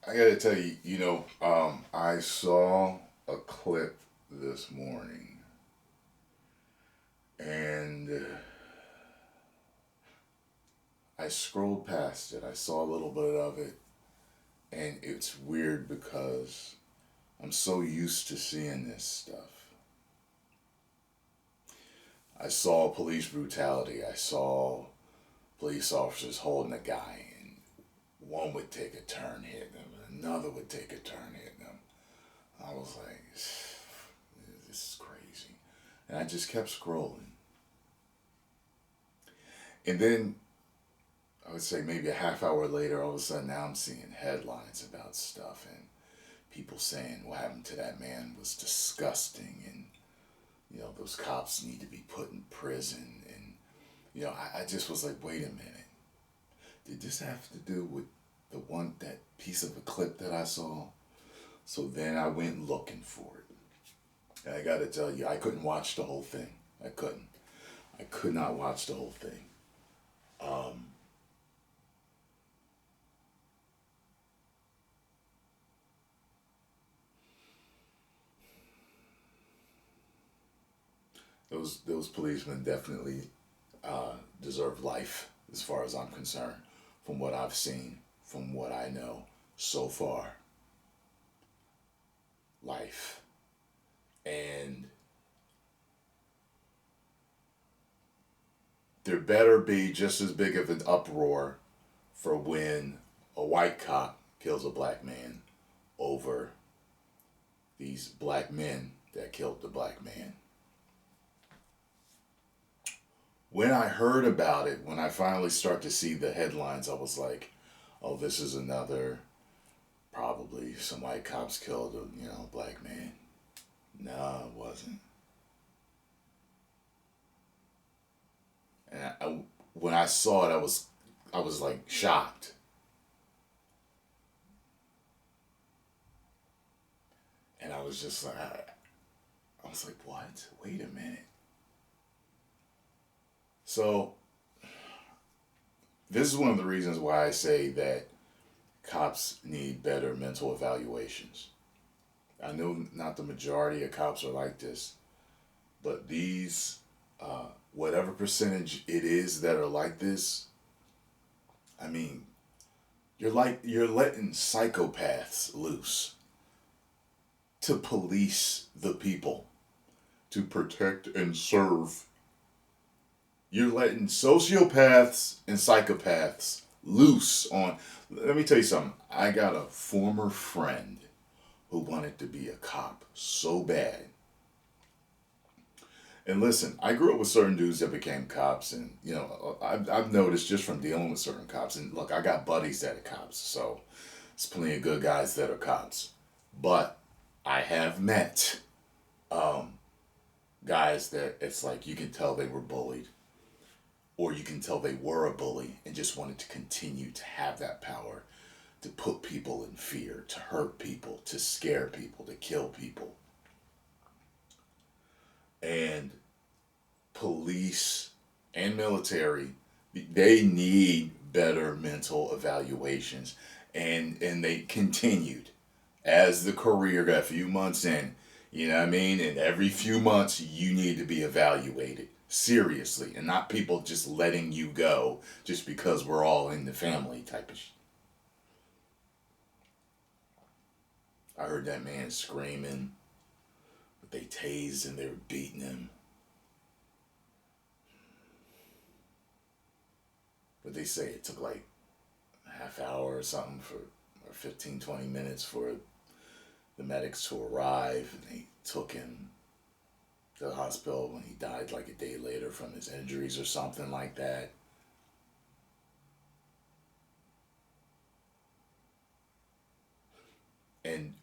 I gotta tell you, I saw a clip this morning, and I scrolled past it. I saw a little bit of it, and it's weird because I'm so used to seeing this stuff. I saw police brutality. I saw police officers holding a guy, and one would take a turn hitting him, and another would take a turn hitting him. I was like, this is crazy. And I just kept scrolling. And then I would say maybe a half hour later, all of a sudden now I'm seeing headlines about stuff and people saying what happened to that man was disgusting, and those cops need to be put in prison. And I just was like, wait a minute, did this have to do with that piece of a clip that I saw? So then I went looking for it. And I gotta tell you, I couldn't watch the whole thing. I couldn't. I could not watch the whole thing. Um, those policemen definitely deserve life, as far as I'm concerned, from what I've seen, from what I know so far. Life. And there better be just as big of an uproar for when a white cop kills a black man over these black men that killed the black man. When I heard about it, when I finally start to see the headlines, I was like, oh, this is another, probably some white cops killed a black man. No, it wasn't. And when I saw it, I was like shocked. And I was just like, I was like, what? Wait a minute. So this is one of the reasons why I say that cops need better mental evaluations. I know not the majority of cops are like this, but these, whatever percentage it is that are like this, I mean, you're letting psychopaths loose to police the people, to protect and serve. You're letting sociopaths and psychopaths loose on. Let me tell you something. I got a former friend who wanted to be a cop so bad. And listen, I grew up with certain dudes that became cops, and I've noticed just from dealing with certain cops. And look, I got buddies that are cops, so there's plenty of good guys that are cops. But I have met um, guys that it's like you can tell they were bullied, or you can tell they were a bully and just wanted to continue to have that power to put people in fear, to hurt people, to scare people, to kill people. And police and military, they need better mental evaluations. And they continued as the career got a few months in, you know what I mean? And every few months you need to be evaluated seriously, and not people just letting you go just because we're all in the family type of I heard that man screaming, but they tased and they were beating him. But they say it took like a half hour or something or 15, 20 minutes for the medics to arrive, and they took him to the hospital when he died like a day later from his injuries or something like that. And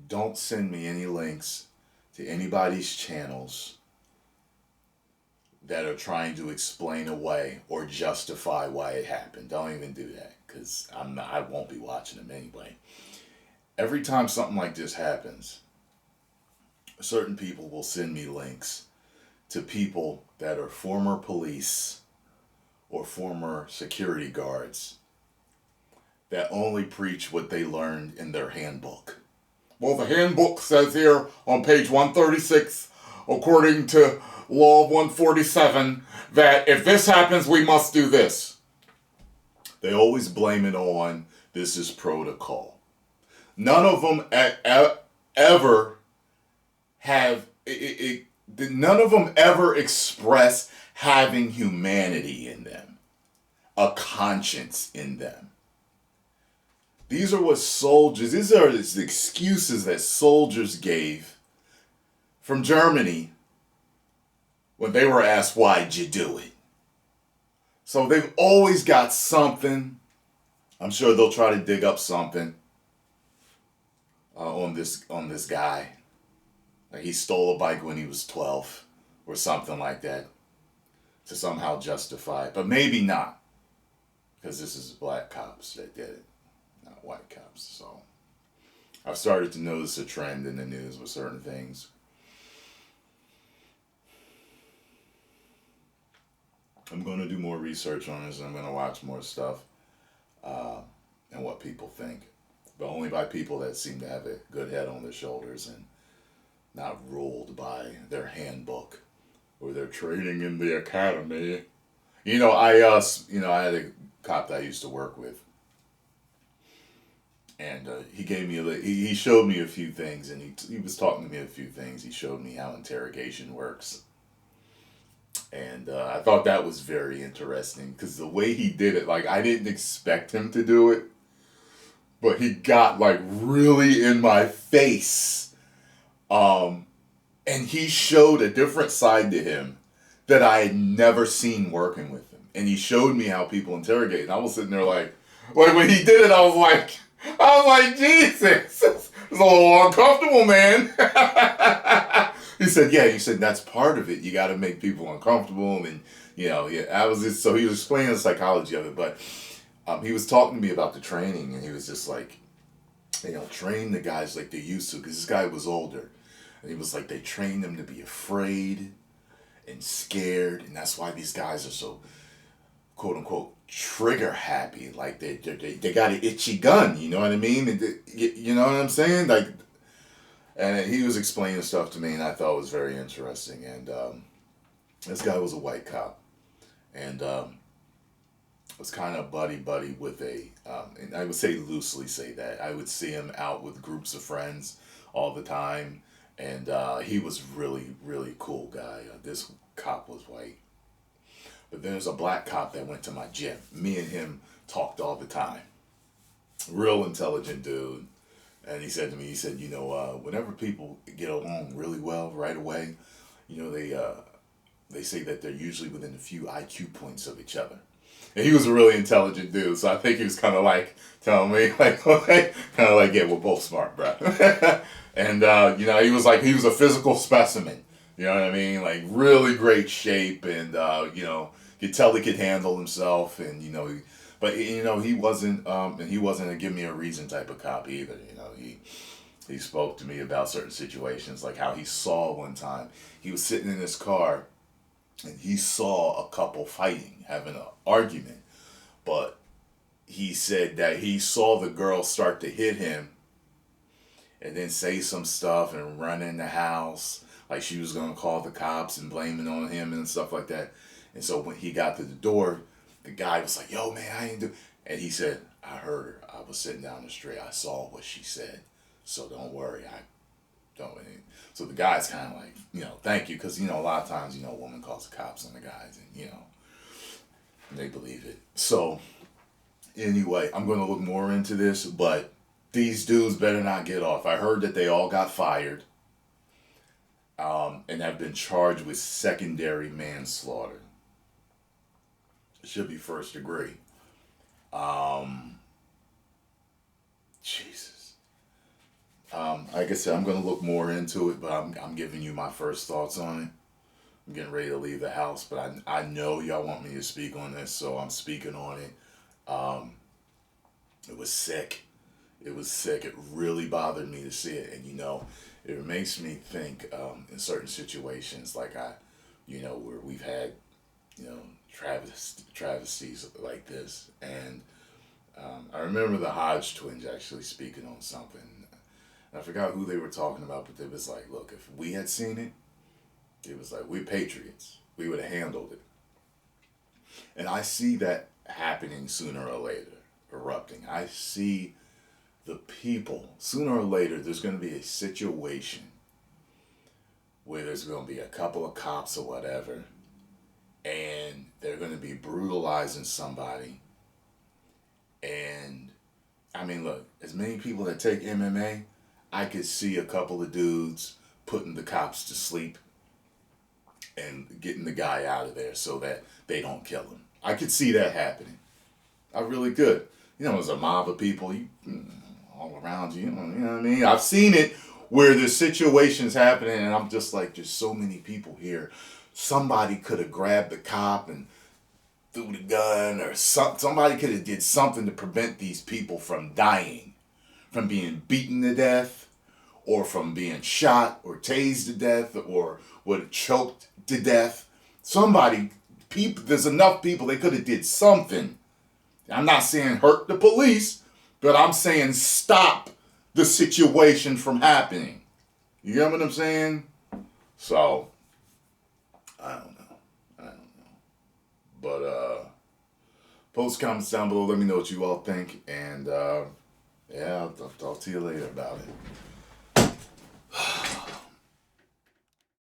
don't send me any links to anybody's channels that are trying to explain away or justify why it happened. Don't even do that, because I won't be watching them anyway. Every time something like this happens, certain people will send me links to people that are former police or former security guards that only preach what they learned in their handbook. Well, the handbook says here on page 136, according to Law 147, that if this happens, we must do this. They always blame it on this is protocol. None of them ever have none of them ever express having humanity in them, a conscience in them. These are what soldiers, these are the excuses that soldiers gave from Germany when they were asked, why'd you do it? So they've always got something. I'm sure they'll try to dig up something on this guy. Like he stole a bike when he was 12 or something like that to somehow justify it. But maybe not, because this is black cops that did it, not white cops. So I've started to notice a trend in the news with certain things. I'm going to do more research on this. I'm going to watch more stuff and what people think. But only by people that seem to have a good head on their shoulders and not ruled by their handbook or their training in the academy. I had a cop that I used to work with. And he gave me he showed me a few things, and he was talking to me a few things. He showed me how interrogation works. And I thought that was very interesting because the way he did it, like I didn't expect him to do it, but he got like really in my face. And he showed a different side to him that I had never seen working with him. And he showed me how people interrogate. And I was sitting there like when he did it, I was like, Jesus, it's a little uncomfortable, man. He said, that's part of it. You got to make people uncomfortable. And, so he was explaining the psychology of it. But he was talking to me about the training. And he was just like, train the guys like they used to. Because this guy was older. And he was like, they trained them to be afraid and scared. And that's why these guys are so, quote unquote, trigger happy. Like they got an itchy gun. You know what I mean? You know what I'm saying? Like, and he was explaining stuff to me, and I thought it was very interesting. And this guy was a white cop, and was kind of buddy with and I would loosely say that. I would see him out with groups of friends all the time, and he was really, really cool guy. This cop was white. But then there's a black cop that went to my gym. Me and him talked all the time. Real intelligent dude. And he said to me, whenever people get along really well right away, they say that they're usually within a few IQ points of each other. And he was a really intelligent dude, so I think he was kind of like telling me, we're both smart, bro. And, he was a physical specimen. You know what I mean? Like, really great shape, and, you could tell he could handle himself, and, he wasn't, and he wasn't a give me a reason type of cop either. He spoke to me about certain situations, like how he saw one time, he was sitting in his car, and he saw a couple fighting, having an argument, but he said that he saw the girl start to hit him, and then say some stuff and run in the house, like she was going to call the cops and blame it on him and stuff like that. And so when he got to the door, the guy was like, yo, man, I ain't do. And he said, I heard her. I was sitting down the street. I saw what she said. So don't worry. I don't. So the guy's kind of like, thank you. Because, a lot of times, a woman calls the cops on the guys. And, they believe it. So anyway, I'm going to look more into this. But these dudes better not get off. I heard that they all got fired. And have been charged with secondary manslaughter. It should be first degree. Jesus. Like I said, I'm going to look more into it, but I'm giving you my first thoughts on it. I'm getting ready to leave the house, but I know y'all want me to speak on this, so I'm speaking on it. It was sick. It really bothered me to see it, and it makes me think in certain situations, like where we've had, travesties like this, and I remember the Hodge twins actually speaking on something. I forgot who they were talking about, but it was like, look, if we had seen it, it was like, we're patriots. We would have handled it. And I see that happening sooner or later, erupting. I see the people, sooner or later, there's going to be a situation where there's going to be a couple of cops or whatever, and they're going to be brutalizing somebody. And I mean, look, as many people that take MMA, I could see a couple of dudes putting the cops to sleep and getting the guy out of there so that they don't kill him. I could see that happening. I really could. You know, there's a mob of people all around you. You know what I mean? I've seen it where there's situations happening, and I'm just like, there's so many people here. Somebody could have grabbed the cop and threw the gun, or somebody could have did something to prevent these people from dying, from being beaten to death, or from being shot or tased to death, or would have choked to death. There's enough people, they could have did something. I'm not saying hurt the police, but I'm saying stop the situation from happening. You get what I'm saying? So, I don't know. But, post comments down below. Let me know what you all think. And, yeah, I'll talk to you later about it.